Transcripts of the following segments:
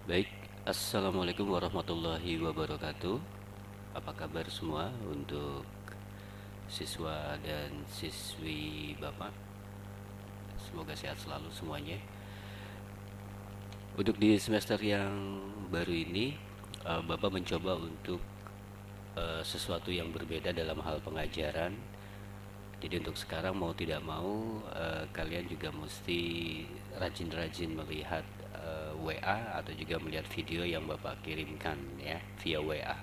Baik, Assalamualaikum warahmatullahi wabarakatuh. Apa kabar semua untuk siswa dan siswi Bapak? Semoga sehat selalu semuanya. Untuk di semester yang baru ini, Bapak mencoba untuk sesuatu yang berbeda dalam hal pengajaran. Jadi untuk sekarang mau tidak mau, kalian juga mesti rajin-rajin melihat WA atau juga melihat video yang Bapak kirimkan ya via WA.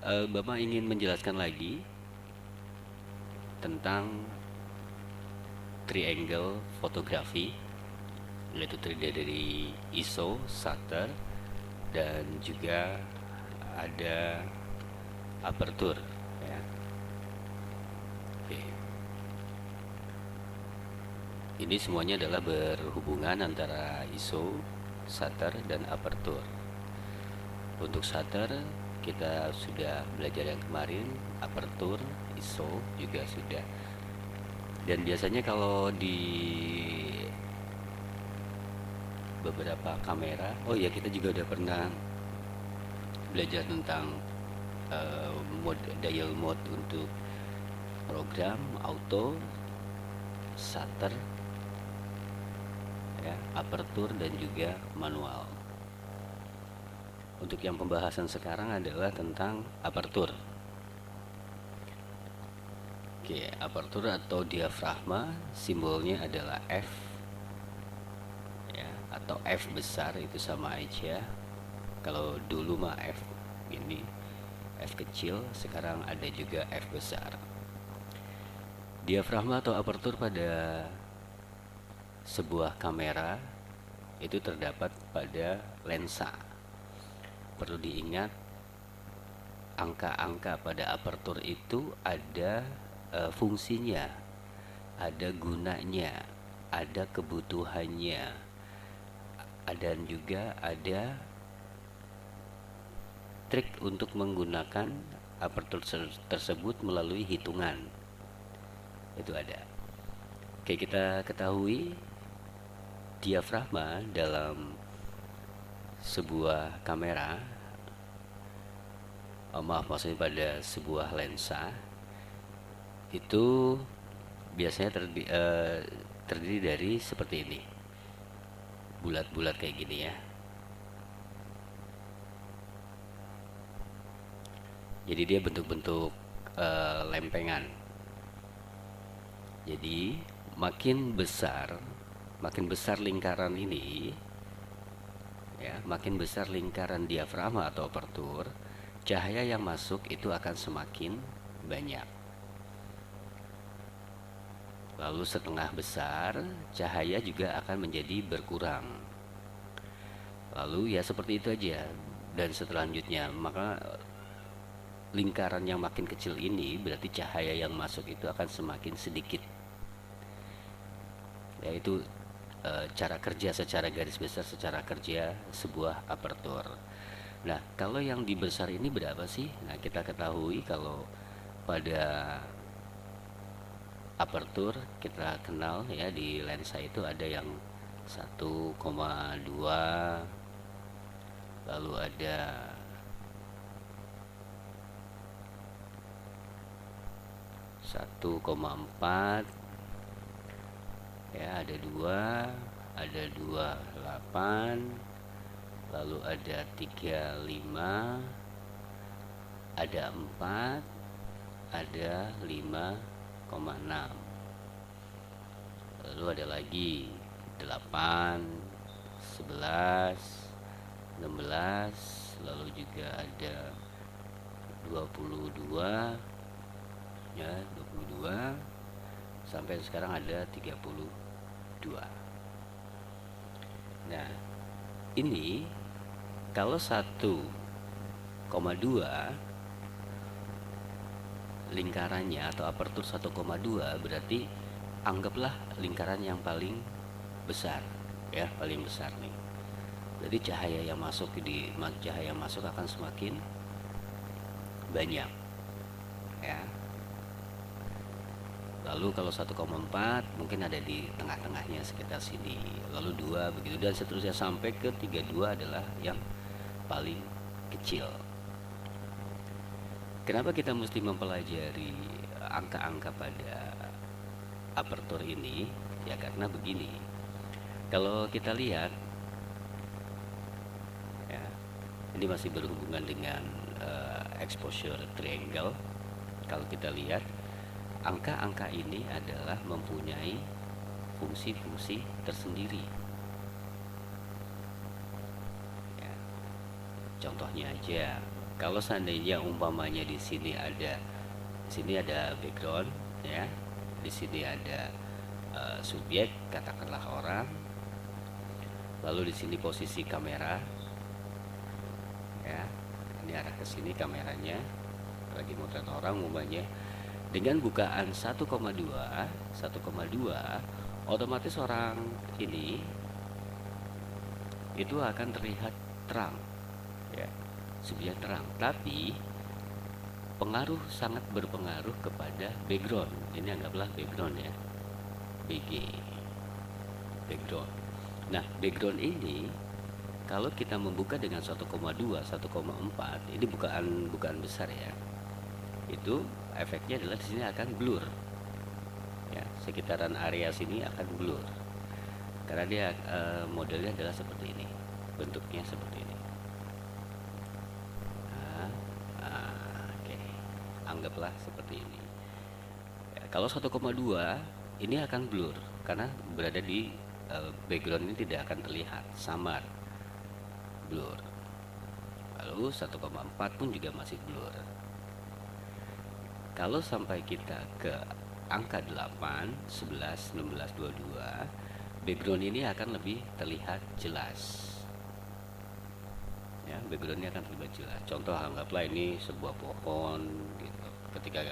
Bapak ingin menjelaskan lagi tentang triangle fotografi, yaitu terdiri dari ISO, shutter, dan juga ada aperture ya. Oke. Ini semuanya adalah berhubungan antara ISO, shutter, dan aperture. Untuk shutter kita sudah belajar yang kemarin, aperture, ISO juga sudah. Dan biasanya kalau di beberapa kamera, oh ya kita juga udah pernah belajar tentang mode dial mode untuk program auto, shutter, ya, aperture dan juga manual. Untuk yang pembahasan sekarang adalah tentang aperture. Oke, aperture atau diafragma simbolnya adalah F ya, atau F besar itu sama aja. Kalau dulu mah F ini, F kecil, sekarang ada juga F besar. Diafragma atau aperture pada sebuah kamera itu terdapat pada lensa. Perlu diingat, angka-angka pada aperture itu ada fungsinya, ada gunanya, ada kebutuhannya, dan juga ada trik untuk menggunakan aperture tersebut melalui hitungan. Itu ada. Oke, kita ketahui diafragma dalam sebuah kamera, maaf maksudnya pada sebuah lensa itu biasanya terdiri dari seperti ini, bulat-bulat kayak gini ya. Jadi dia bentuk-bentuk lempengan. Jadi makin besar lingkaran ini, ya, makin besar lingkaran diafragma atau aperture, cahaya yang masuk itu akan semakin banyak. Lalu setengah besar, cahaya juga akan menjadi berkurang. Lalu ya seperti itu aja. Dan selanjutnya, maka lingkaran yang makin kecil ini berarti cahaya yang masuk itu akan semakin sedikit. Yaitu cara kerja secara garis besar, secara kerja sebuah aperture. Nah, kalau yang dibesar ini berapa sih? Nah, kita ketahui kalau pada aperture kita kenal ya, di lensa itu ada yang 1,2, lalu ada 1,4, ya, ada 2, ada 28, lalu ada 35, ada 4, ada 5,6, lalu ada lagi 8, 11, 16, lalu juga ada 22, ya, 22 sampai sekarang ada 32. Nah, ini kalau 1,2 lingkarannya atau aperture 1,2 berarti anggaplah lingkaran yang paling besar ya, paling besar nih. Jadi cahaya yang masuk akan semakin banyak ya. Lalu kalau 1,4 mungkin ada di tengah-tengahnya sekitar sini. Lalu 2 begitu dan seterusnya sampai ke 32 adalah yang paling kecil. Kenapa kita mesti mempelajari angka-angka pada aperture ini? Ya karena begini. Kalau kita lihat ya, ini masih berhubungan dengan exposure triangle. Kalau kita lihat angka-angka ini adalah mempunyai fungsi-fungsi tersendiri. Ya, contohnya aja, kalau seandainya umpamanya di sini ada background, ya, di sini ada subjek, katakanlah orang, lalu di sini posisi kamera, ya, ini arah ke sini kameranya, lagi motret orang umpamanya. Dengan bukaan 1,2 otomatis orang ini itu akan terlihat terang, ya, subjek terang. Tapi sangat berpengaruh kepada background. Ini anggaplah background, ya, BG, background. Nah, background ini kalau kita membuka dengan 1,2 1,4, ini bukaan besar, ya, itu efeknya adalah di sini akan blur, ya, sekitaran area sini akan blur karena dia modelnya adalah seperti ini, bentuknya seperti ini. Oke, anggaplah seperti ini, ya. Kalau 1,2 ini akan blur karena berada di background ini tidak akan terlihat, samar, blur. Lalu 1,4 pun juga masih blur. Kalau sampai kita ke angka 8, 11, 16, 22, background ini akan lebih terlihat jelas, ya, backgroundnya akan terlihat jelas. Contoh, anggaplah ini sebuah pohon gitu. Ketika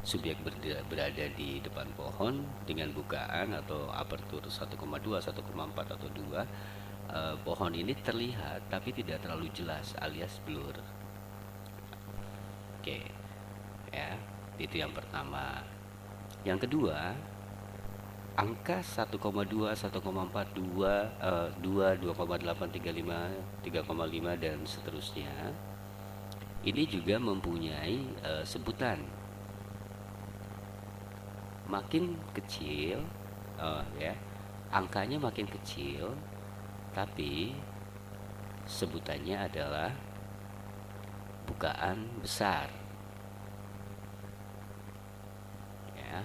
subjek berada di depan pohon dengan bukaan atau aperture 1,2, 1,4 atau 2, pohon ini terlihat tapi tidak terlalu jelas alias blur. Oke, ya, itu yang pertama. Yang kedua, angka 1,2, 1,4, 2, 2,8, 3,5, 3,5 dan seterusnya ini juga mempunyai sebutan. Makin kecil, ya, angkanya makin kecil, tapi sebutannya adalah bukaan besar, ya,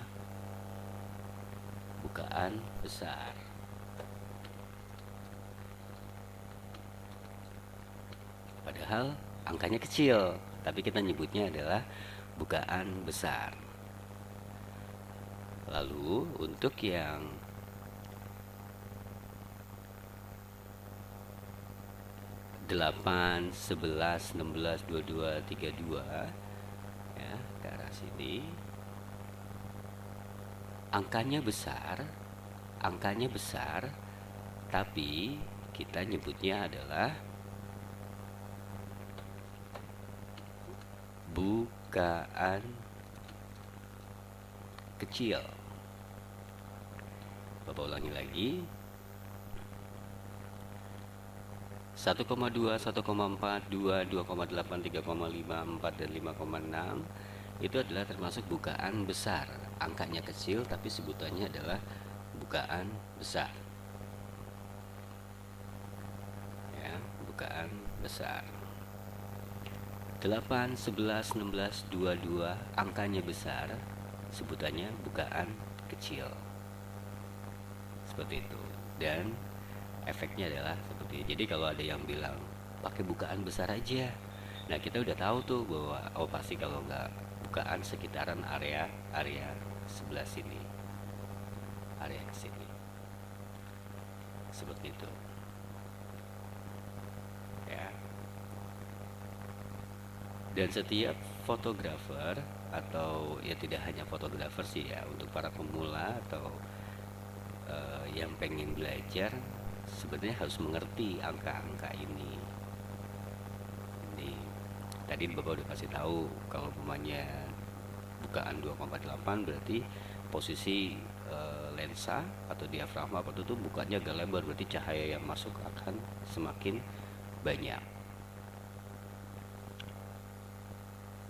bukaan besar. Padahal angkanya kecil, tapi kita nyebutnya adalah bukaan besar. Lalu untuk yang delapan, 11, 16, 22, 32, ya, ke arah sini angkanya besar, tapi kita nyebutnya adalah bukaan kecil. Bapak ulangi lagi. 1,2, 1,4, 2, 2,8, 3,5, 4, dan 5,6 itu adalah termasuk bukaan besar. Angkanya kecil tapi sebutannya adalah bukaan besar, ya, bukaan besar. 8, 11, 16, 22 angkanya besar, sebutannya bukaan kecil. Seperti itu. Dan efeknya adalah seperti ini. Jadi kalau ada yang bilang pakai bukaan besar aja, nah kita udah tahu tuh bahwa pasti kalau nggak bukaan sekitaran area sebelah sini, area ke sini, seperti itu, ya. Dan setiap fotografer, atau ya tidak hanya fotografer sih, ya, untuk para pemula atau yang pengen belajar sebenarnya harus mengerti angka-angka ini. Tadi Bapak udah kasih tahu kalau umpamanya bukaan 2,8 berarti posisi lensa atau diafragma apertur itu bukanya agak lebar, berarti cahaya yang masuk akan semakin banyak.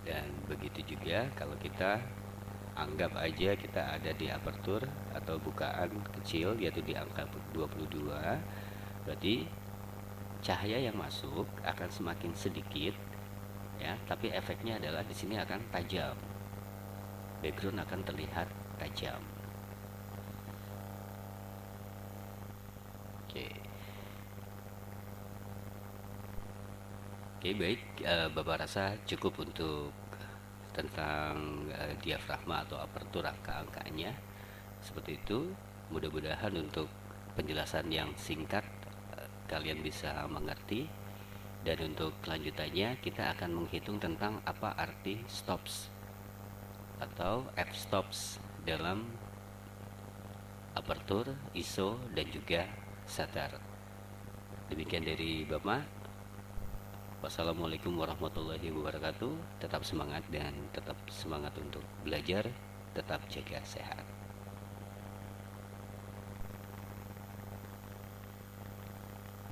Dan begitu juga kalau kita anggap aja kita ada di apertur atau bukaan kecil yaitu di angka 22, berarti cahaya yang masuk akan semakin sedikit ya, tapi efeknya adalah di sini akan tajam. Background akan terlihat tajam. Oke. Oke, baik. Bapak rasa cukup untuk tentang diafragma atau apertur angka-angkanya. Seperti itu. Mudah-mudahan untuk penjelasan yang singkat kalian bisa mengerti. Dan untuk kelanjutannya kita akan menghitung tentang apa arti stops atau f-stops dalam apertur, ISO, dan juga shutter. Demikian dari Bapak. Wassalamualaikum warahmatullahi wabarakatuh. Tetap semangat dan tetap semangat untuk belajar. Tetap jaga sehat.